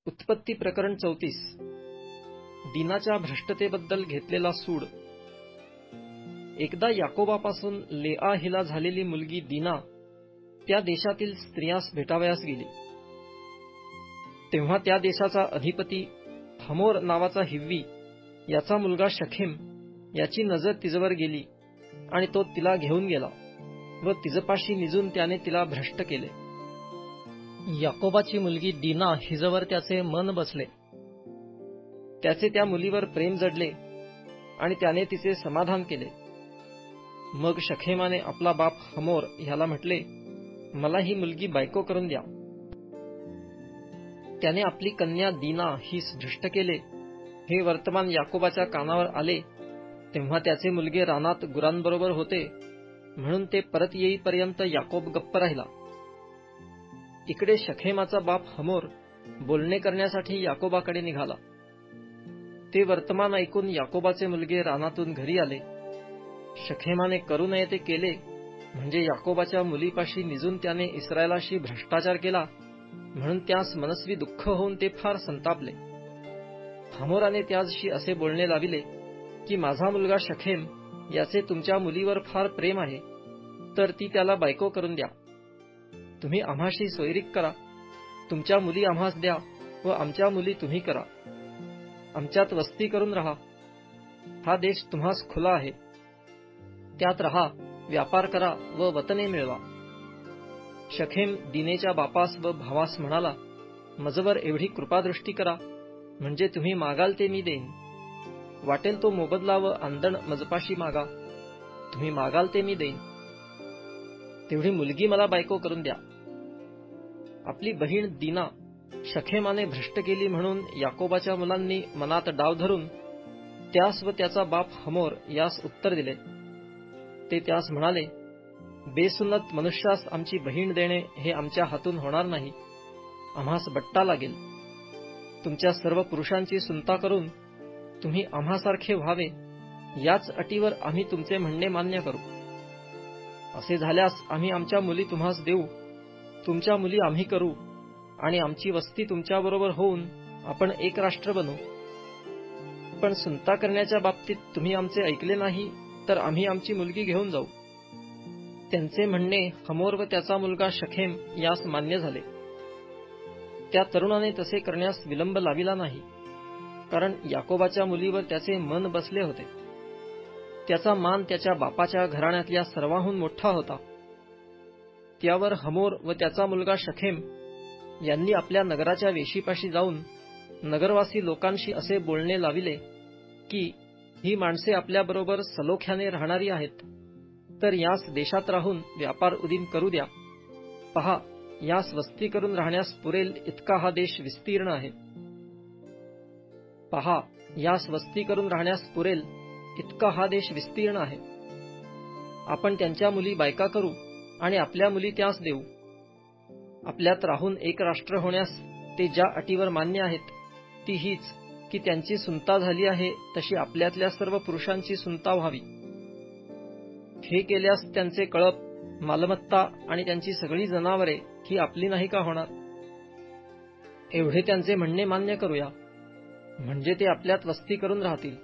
उत्पत्ती प्रकरण 34. दीनाच्या भ्रष्टतेबद्दल घेतलेला सूड. एकदा याकोबापासून लेआ हिला झालेली मुलगी दीना त्या देशातील स्त्रियास भेटावयास गेली. तेव्हा त्या देशाचा अधिपती हमोर नावाचा हिव्वी याचा मुलगा शखेम याची नजर तिजवर गेली आणि तो तिला घेऊन गेला व तिजपाशी निजून त्याने तिला भ्रष्ट केले. याकोबाची मुलगी दीना हिजवर त्याचे मन बसले. त्याचे त्या मुलीवर प्रेम जडले आणि त्याने तिचे समाधान केले. मग शखेमाने आपला बाप हमोर ह्याला म्हटले, मला ही मुलगी बायको करून द्या. त्याने आपली कन्या दीना हीस भ्रष्ट केले हे वर्तमान याकोबाच्या कानावर आले तेव्हा त्याचे मुलगे रानात गुरांबरोबर होते म्हणून ते परत येईपर्यंत याकोब गप्प राहिला. इकडे शखेमाचा बाप हमोर बोलणे करण्यासाठी याकोबाकडे निघाला. ते वर्तमान ऐकून याकोबाचे मुलगे रानातून घरी आले. शखेमाने करू नये ते केले म्हणजे याकोबाच्या मुलीपाशी निजून त्याने इस्रायलाशी भ्रष्टाचार केला म्हणून त्यास मनस्वी दुःख होऊन ते फार संतापले. हमोराने त्याशी असे बोलणे लाविले की माझा मुलगा शखेम याचे तुमच्या मुलीवर फार प्रेम आहे तर ती त्याला बायको करून द्या. तुम्ही आम्हाशी सोयरीक करा, तुमच्या मुली आम्हास द्या व आमच्या मुली तुम्ही करा. आमच्यात वस्ती करून राहा. हा देश तुम्हास खुला आहे, त्यात राहा, व्यापार करा व वतने मिळवा. शखेम दीनेच्या बापास व भावास म्हणाला, मजवर एवढी कृपादृष्टी करा म्हणजे तुम्ही मागाल ते मी देईन. वाटेल तो मोबदला व आंदण मजपाशी मागा, तुम्ही मागाल ते मी देईन. तेवढी मुलगी मला बायको करून द्या. आपली बहीण दीना शखेमाने भ्रष्ट केली म्हणून याकोबाच्या मुलांनी मनात डाव धरून त्यास व त्याचा बाप हमोर यास उत्तर दिले. ते त्यास म्हणाले, बेसुन्नत मनुष्यास आमची बहीण देणे हे आमच्या हातून होणार नाही. आम्हास बट्टा लागेल. तुमच्या सर्व पुरुषांची सुनता करून तुम्ही आम्हासारखे व्हावे याच अटीवर आम्ही तुमचे म्हणणे मान्य करू. असे झाल्यास आम्ही आमच्या मुली तुम्हास देऊ, तुमच्या मुली आम्ही करू आणि आमची वस्ती तुमच्याबरोबर होऊन आपण एक राष्ट्र बनू. पण सुनता करण्याच्या बाबतीत तुम्ही आमचे ऐकले नाही तर आम्ही आमची मुलगी घेऊन जाऊ. त्यांचे म्हणणे हमोर व त्याचा मुलगा शखेम यास मान्य झाले. त्या तरुणाने तसे करण्यास विलंब लाविला नाही, कारण याकोबाच्या मुलीवर त्याचे मन बसले होते. त्याचा मान त्याच्या बापाच्या घराण्यातल्या सर्वांहून मोठा होता. त्यावर हमोर व त्याचा मुलगा शखेम यांनी आपल्या नगराच्या वेशीपाशी जाऊन नगरवासी लोकांशी असे बोलणे लाविले की ही माणसे आपल्याबरोबर सलोख्याने राहणारी आहेत, तर यास देशात राहून व्यापार उदीम करू द्या. पहा, यास वस्ती करून राहण्यास पुरेल इतका हा देश विस्तीर्ण आहे. पहा, यास वस्ती करून राहण्यास पुरेल इतका हा देश विस्तीर्ण आहे. आपण त्यांच्या मुली बायका करू आणि आपल्या मुली त्यास देऊ. आपल्यात राहून एक राष्ट्र होण्यास ते ज्या अटीवर मान्य आहेत ती हीच की त्यांची सुनता झाली आहे तशी आपल्यातल्या सर्व पुरुषांची सुनता व्हावी. हे केल्यास त्यांचे कळप, मालमत्ता आणि त्यांची सगळी जनावरे ही आपली नाही का होणार? एवढे त्यांचे म्हणणे मान्य करूया म्हणजे ते आपल्यात वस्ती करून राहतील.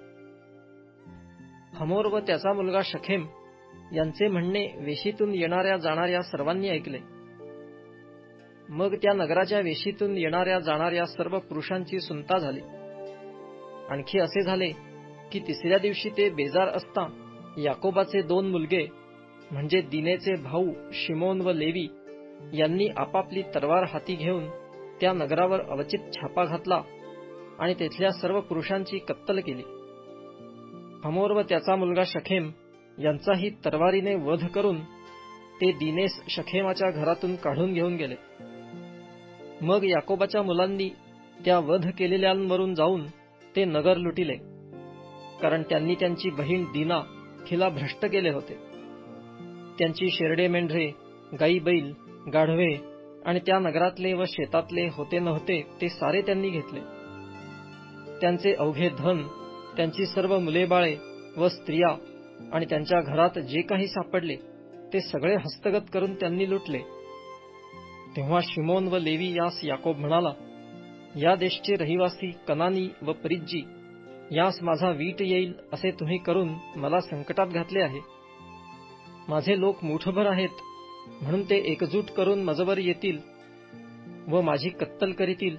हमोर व त्याचा मुलगा शखेम यांचे म्हणणे वेशीतून येणाऱ्या जाणाऱ्या सर्वांनी ऐकले. मग त्या नगराच्या वेशीतून येणाऱ्या जाणाऱ्या सर्व पुरुषांची सुनता झाली. आणखी असे झाले की तिसऱ्या दिवशी ते बेजार असता याकोबाचे 2 मुलगे म्हणजे दीनेचे भाऊ शिमोन व लेवी यांनी आपापली तलवार हाती घेऊन त्या नगरावर अवचित छापा घातला आणि तेथल्या सर्व पुरुषांची कत्तल केली. हमोर व त्याचा मुलगा शखेम यांचाही तलवारीने वध करून ते दीनेस शखेमाच्या घरातून काढून घेऊन गेले. मग याकोबाच्या मुलांनी त्या वध केलेल्यांवरून जाऊन ते नगर लुटिले, कारण त्यांनी त्यांची बहीण दीना हिला भ्रष्ट केले होते. त्यांची शेरडे मेंढरे, गाई बैल, गाढवे आणि त्या नगरातले व शेतातले होते नव्हते ते सारे त्यांनी घेतले. त्यांचे अवघे धन, त्यांची सर्व मुलेबाळे व स्त्रिया आणि त्यांच्या घरात जे काही सापडले ते सगळे हस्तगत करून त्यांनी लुटले. तेव्हा शिमोन व लेवी यास याकोब म्हणाला, या देशचे रहिवासी कनानी व परिज्जी यास माझा वीट येईल असे तुम्ही करून मला संकटात घातले आहे. माझे लोक मुठभर आहेत म्हणून ते एकजूट करून मजवर येतील व माझी कत्तल करीतील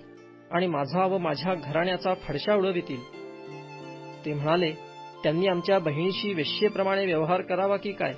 आणि माझा व माझ्या घराण्याचा फडशा उडवितील. ते म्हणाले, त्यांनी आमच्या बहिणीशी वेश्येप्रमाणे व्यवहार करावा की काय.